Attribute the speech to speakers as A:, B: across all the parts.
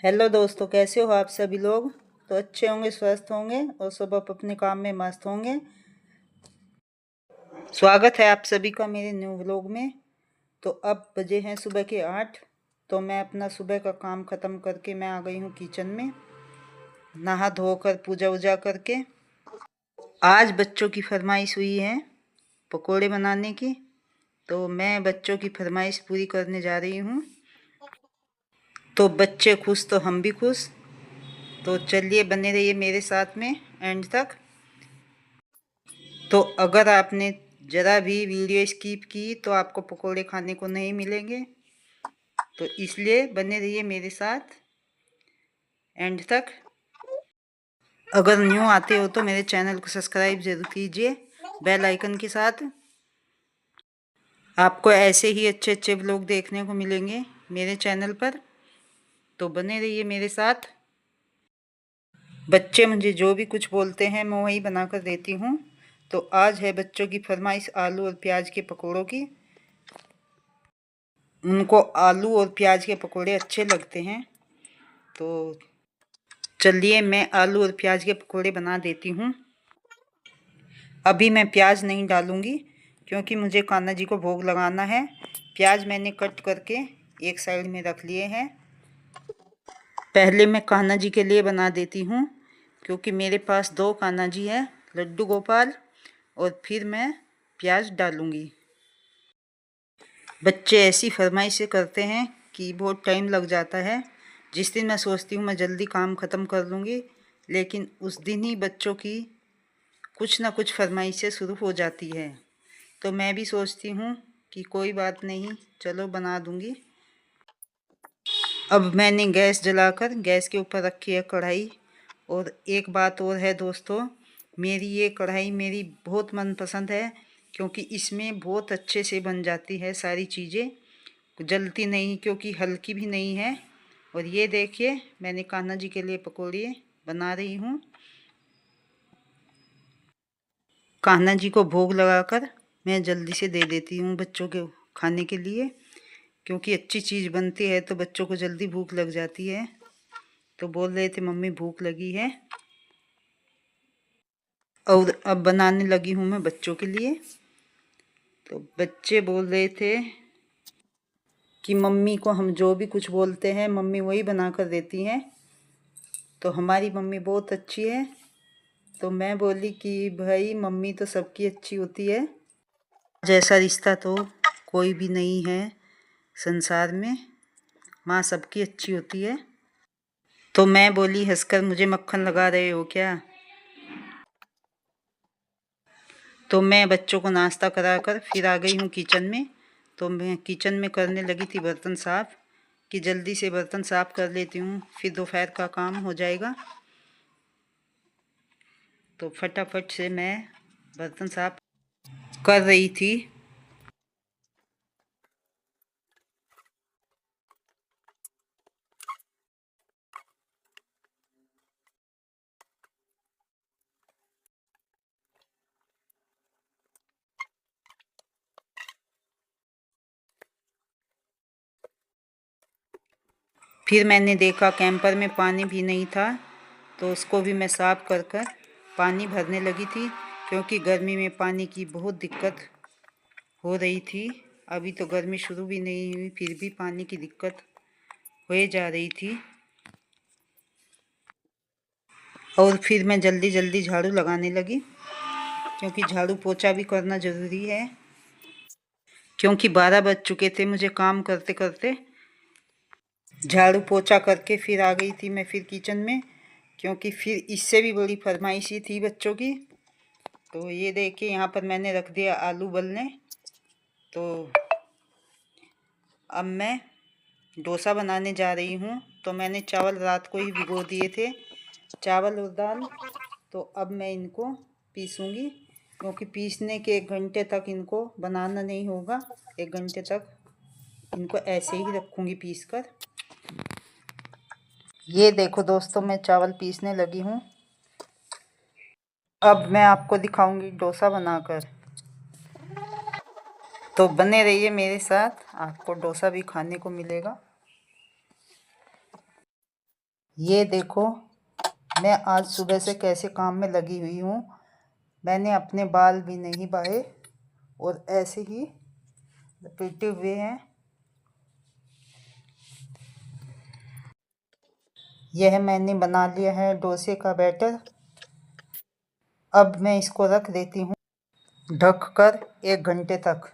A: Hello दोस्तों, कैसे हो आप सभी लोग। तो अच्छे होंगे, स्वस्थ होंगे और सब अपने काम में मस्त होंगे। स्वागत है आप सभी का मेरे न्यू व्लॉग में। तो अब बजे हैं सुबह के 8। तो मैं अपना सुबह का काम ख़त्म करके मैं आ गई हूँ किचन में, नहा धोकर पूजा वूजा करके। आज बच्चों की फरमाइश हुई है पकोड़े बनाने की, तो मैं बच्चों की फरमाइश पूरी करने जा रही हूँ। तो बच्चे खुश तो हम भी खुश। तो चलिए बने रहिए मेरे साथ में एंड तक। तो अगर आपने ज़रा भी वीडियो स्किप की तो आपको पकोड़े खाने को नहीं मिलेंगे, तो इसलिए बने रहिए मेरे साथ एंड तक। अगर न्यू आते हो तो मेरे चैनल को सब्सक्राइब जरूर कीजिए बेल आइकन के साथ। आपको ऐसे ही अच्छे अच्छे व्लॉग देखने को मिलेंगे मेरे चैनल पर, तो बने रहिए मेरे साथ। बच्चे मुझे जो भी कुछ बोलते हैं मैं वही बनाकर देती हूँ। तो आज है बच्चों की फरमाइश आलू और प्याज के पकोड़ों की। उनको आलू और प्याज के पकोड़े अच्छे लगते हैं। तो चलिए मैं आलू और प्याज के पकोड़े बना देती हूँ। अभी मैं प्याज नहीं डालूँगी क्योंकि मुझे कान्हा जी को भोग लगाना है। प्याज मैंने कट करके एक साइड में रख लिए हैं। पहले मैं कान्हा जी के लिए बना देती हूँ क्योंकि मेरे पास 2 कान्हा जी है, लड्डू गोपाल, और फिर मैं प्याज डालूँगी। बच्चे ऐसी फरमाइश से करते हैं कि बहुत टाइम लग जाता है। जिस दिन मैं सोचती हूँ मैं जल्दी काम ख़त्म कर लूँगी, लेकिन उस दिन ही बच्चों की कुछ ना कुछ फरमाइशें शुरू हो जाती है। तो मैं भी सोचती हूँ कि कोई बात नहीं, चलो बना दूँगी। अब मैंने गैस जलाकर गैस के ऊपर रखी है कढ़ाई। और एक बात और है दोस्तों, मेरी ये कढ़ाई मेरी बहुत मनपसंद है क्योंकि इसमें बहुत अच्छे से बन जाती है सारी चीज़ें, जलती नहीं क्योंकि हल्की भी नहीं है। और ये देखिए मैंने कान्हा जी के लिए पकौड़े बना रही हूँ। कान्हा जी को भोग लगाकर मैं जल्दी से दे देती हूँ बच्चों के खाने के लिए, क्योंकि अच्छी चीज़ बनती है तो बच्चों को जल्दी भूख लग जाती है। तो बोल रहे थे मम्मी भूख लगी है, और अब बनाने लगी हूँ मैं बच्चों के लिए। तो बच्चे बोल रहे थे कि मम्मी को हम जो भी कुछ बोलते हैं मम्मी वही बना कर देती हैं, तो हमारी मम्मी बहुत अच्छी है। तो मैं बोली कि भाई मम्मी तो सबकी अच्छी होती है, जैसा रिश्ता तो कोई भी नहीं है संसार में, माँ सबकी अच्छी होती है। तो मैं बोली हंसकर, मुझे मक्खन लगा रहे हो क्या। तो मैं बच्चों को नाश्ता कराकर फिर आ गई हूँ किचन में। तो मैं किचन में करने लगी थी बर्तन साफ़, कि जल्दी से बर्तन साफ़ कर लेती हूँ फिर दोपहर का काम हो जाएगा। तो फटाफट से मैं बर्तन साफ़ कर रही थी। फिर मैंने देखा कैंपर में पानी भी नहीं था, तो उसको भी मैं साफ़ कर कर पानी भरने लगी थी, क्योंकि गर्मी में पानी की बहुत दिक्कत हो रही थी। अभी तो गर्मी शुरू भी नहीं हुई फिर भी पानी की दिक्कत हो जा रही थी। और फिर मैं जल्दी जल्दी झाड़ू लगाने लगी, क्योंकि झाड़ू पोछा भी करना ज़रूरी है। क्योंकि 12 बज चुके थे मुझे काम करते करते। झाड़ू पोछा करके फिर आ गई थी मैं फिर किचन में, क्योंकि फिर इससे भी बड़ी फरमाइश ही थी बच्चों की। तो ये देखिए यहाँ पर मैंने रख दिया आलू उबलने। तो अब मैं डोसा बनाने जा रही हूँ। तो मैंने चावल रात को ही भिगो दिए थे, चावल और दाल। तो अब मैं इनको पीसूँगी, क्योंकि पीसने के 1 घंटे तक इनको बनाना नहीं होगा। 1 घंटे तक इनको ऐसे ही रखूँगी पीस कर। ये देखो दोस्तों मैं चावल पीसने लगी हूँ। अब मैं आपको दिखाऊंगी डोसा बनाकर। तो बने रहिए मेरे साथ, आपको डोसा भी खाने को मिलेगा। ये देखो मैं आज सुबह से कैसे काम में लगी हुई हूँ। मैंने अपने बाल भी नहीं बाहे और ऐसे ही लपेटे हुए हैं। यह मैंने बना लिया है डोसे का बैटर। अब मैं इसको रख देती हूँ ढककर 1 घंटे तक।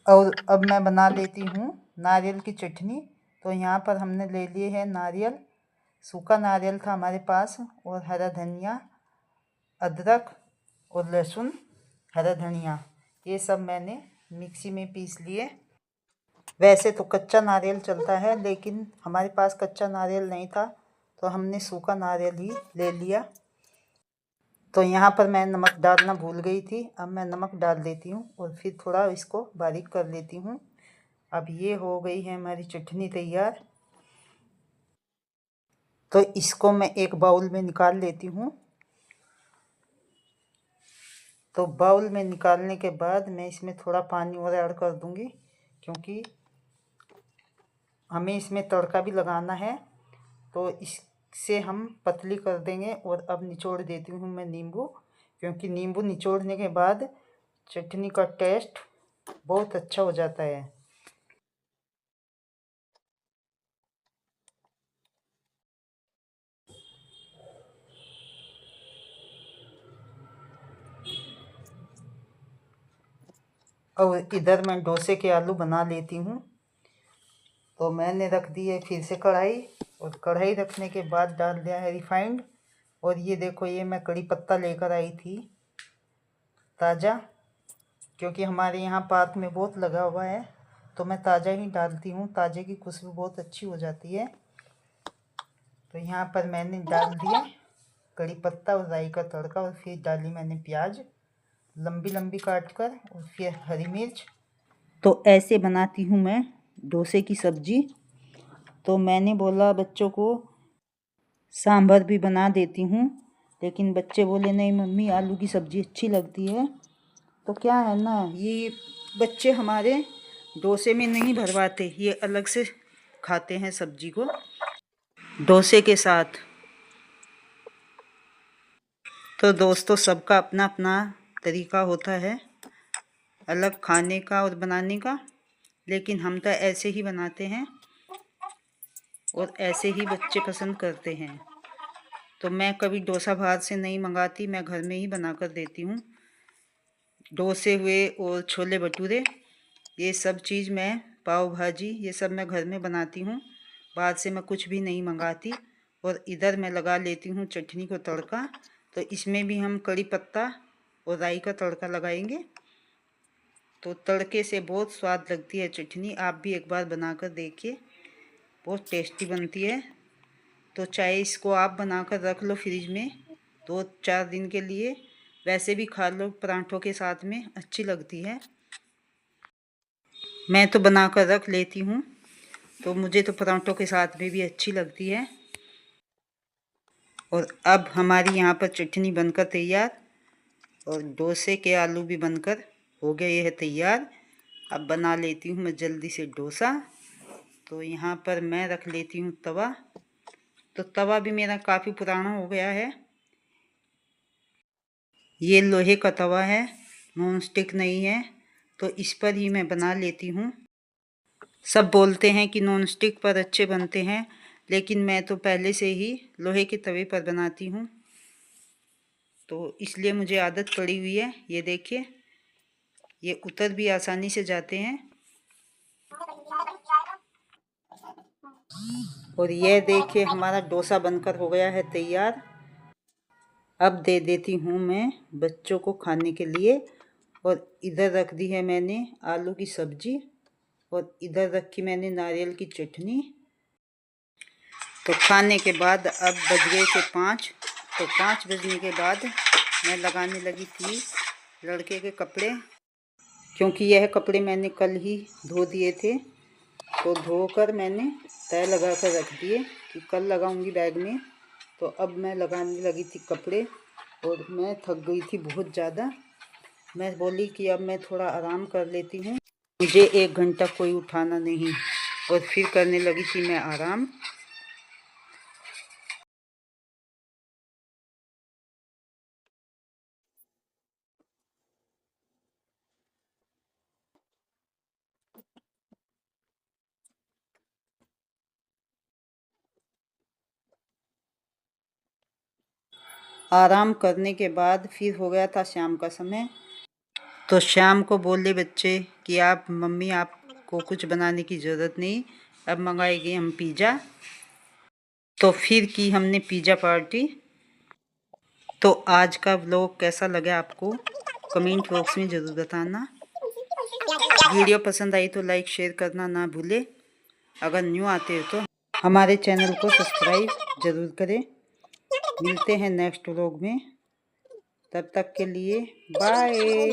A: और अब मैं बना लेती हूँ नारियल की चटनी। तो यहाँ पर हमने ले लिए है नारियल, सूखा नारियल था हमारे पास, और हरा धनिया, अदरक और लहसुन, हरा धनिया, ये सब मैंने मिक्सी में पीस लिए। वैसे तो कच्चा नारियल चलता है, लेकिन हमारे पास कच्चा नारियल नहीं था तो हमने सूखा नारियल ही ले लिया। तो यहाँ पर मैं नमक डालना भूल गई थी। अब मैं नमक डाल देती हूँ और फिर थोड़ा इसको बारीक कर लेती हूँ। अब ये हो गई है हमारी चटनी तैयार। तो इसको मैं एक बाउल में निकाल लेती हूँ। तो बाउल में निकालने के बाद मैं इसमें थोड़ा पानी और ऐड कर दूँगी, क्योंकि हमें इसमें तड़का भी लगाना है। तो इससे हम पतली कर देंगे। और अब निचोड़ देती हूँ मैं नींबू, क्योंकि नींबू निचोड़ने के बाद चटनी का टेस्ट बहुत अच्छा हो जाता है। और इधर मैं डोसे के आलू बना लेती हूँ। तो मैंने रख दी है फिर से कढ़ाई, और कढ़ाई रखने के बाद डाल दिया है रिफाइंड। और ये देखो, ये मैं कड़ी पत्ता लेकर आई थी ताज़ा, क्योंकि हमारे यहाँ पार्क में बहुत लगा हुआ है, तो मैं ताज़ा ही डालती हूँ। ताज़े की खुशबू बहुत अच्छी हो जाती है। तो यहाँ पर मैंने डाल दिया कड़ी पत्ता और राई का तड़का, और फिर डाली मैंने प्याज लंबी लंबी काट कर, और फिर हरी मिर्च। तो ऐसे बनाती हूँ मैं डोसे की सब्ज़ी। तो मैंने बोला बच्चों को सांभर भी बना देती हूँ, लेकिन बच्चे बोले नहीं मम्मी, आलू की सब्ज़ी अच्छी लगती है। तो क्या है ना, ये बच्चे हमारे डोसे में नहीं भरवाते, ये अलग से खाते हैं सब्ज़ी को डोसे के साथ। तो दोस्तों, सबका अपना अपना तरीका होता है अलग खाने का और बनाने का, लेकिन हम तो ऐसे ही बनाते हैं और ऐसे ही बच्चे पसंद करते हैं। तो मैं कभी डोसा बाहर से नहीं मंगाती, मैं घर में ही बना कर देती हूँ। डोसे हुए और छोले भटूरे, ये सब चीज़ मैं, पाव भाजी, ये सब मैं घर में बनाती हूँ। बाहर से मैं कुछ भी नहीं मंगाती। और इधर मैं लगा लेती हूँ चटनी को तड़का। तो इसमें भी हम कड़ी पत्ता और राई का तड़का लगाएंगे। तो तड़के से बहुत स्वाद लगती है चटनी। आप भी एक बार बनाकर देखिए, बहुत टेस्टी बनती है। तो चाहे इसको आप बनाकर रख लो फ्रिज में 2-4 दिन के लिए, वैसे भी खा लो परांठों के साथ में, अच्छी लगती है। मैं तो बनाकर रख लेती हूँ, तो मुझे तो परांठों के साथ में भी अच्छी लगती है। और अब हमारी यहाँ पर चटनी बनकर तैयार, और डोसे के आलू भी बनकर हो गए ये है तैयार। अब बना लेती हूँ मैं जल्दी से डोसा। तो यहाँ पर मैं रख लेती हूँ तवा। तो तवा भी मेरा काफ़ी पुराना हो गया है। ये लोहे का तवा है, नॉन स्टिक नहीं है। तो इस पर ही मैं बना लेती हूँ। सब बोलते हैं कि नॉन स्टिक पर अच्छे बनते हैं, लेकिन मैं तो पहले से ही लोहे के तवे पर बनाती हूँ, तो इसलिए मुझे आदत पड़ी हुई है। ये देखिए, ये उतर भी आसानी से जाते हैं। और ये देखिए, हमारा डोसा बनकर हो गया है तैयार। अब दे देती हूँ मैं बच्चों को खाने के लिए। और इधर रख दी है मैंने आलू की सब्जी, और इधर रखी मैंने नारियल की चटनी। तो खाने के बाद अब बज गए थे 5। तो 5 बजने के बाद मैं लगाने लगी थी लड़के के कपड़े, क्योंकि यह कपड़े मैंने कल ही धो दिए थे। तो धोकर मैंने तय लगा कर रख दिए कि कल लगाऊंगी बैग में। तो अब मैं लगाने लगी थी कपड़े, और मैं थक गई थी बहुत ज़्यादा। मैं बोली कि अब मैं थोड़ा आराम कर लेती हूँ, मुझे 1 घंटा कोई उठाना नहीं। और फिर करने लगी थी मैं आराम। आराम करने के बाद फिर हो गया था शाम का समय। तो शाम को बोले बच्चे कि आप मम्मी आपको कुछ बनाने की ज़रूरत नहीं, अब मंगाएंगे हम पिज़्ज़ा। तो फिर की हमने पिज़्ज़ा पार्टी। तो आज का व्लॉग कैसा लगा आपको कमेंट बॉक्स में ज़रूर बताना। वीडियो पसंद आई तो लाइक शेयर करना ना भूले। अगर न्यू आते हो तो हमारे चैनल को सब्सक्राइब ज़रूर करें। मिलते हैं नेक्स्ट व्लॉग में, तब तक के लिए बाय।